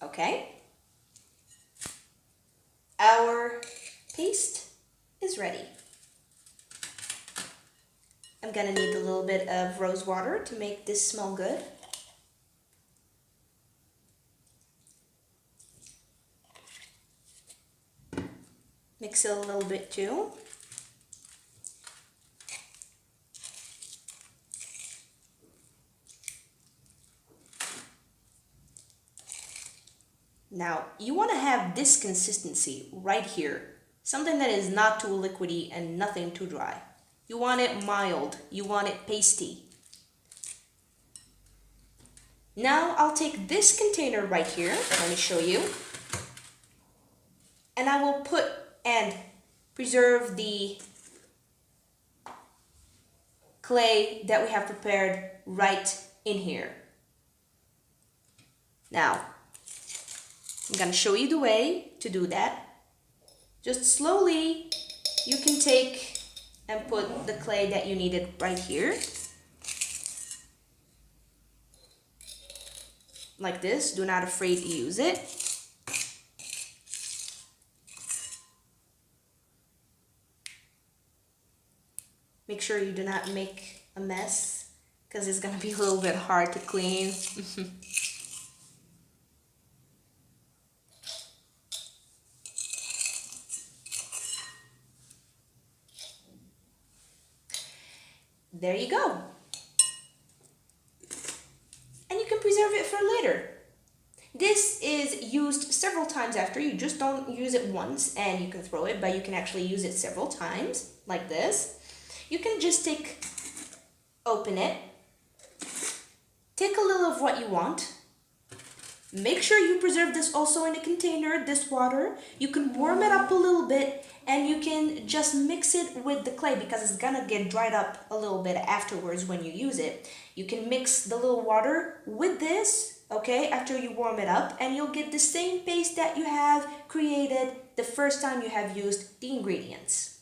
Okay? Our paste is ready. I'm gonna need a little bit of rose water to make this smell good. Mix it a little bit too. Now, you want to have this consistency right here. Something that is not too liquidy and nothing too dry. You want it mild. You want it pasty. Now, I'll take this container right here. Let me show you. And I will put and preserve the clay that we have prepared right in here. Now, I'm gonna show you the way to do that. Just slowly, you can take and put the clay that you needed right here. Like this, do not afraid to use it. Make sure you do not make a mess, because it's gonna be a little bit hard to clean. There you go. And you can preserve it for later. This is used several times after. You just don't use it once and you can throw it, but you can actually use it several times, like this. You can just open it, take a little of what you want. Make sure you preserve this also in a container, this water. You can warm it up a little bit and you can just mix it with the clay because it's gonna get dried up a little bit afterwards when you use it. You can mix the little water with this, okay, after you warm it up, and you'll get the same paste that you have created the first time you have used the ingredients.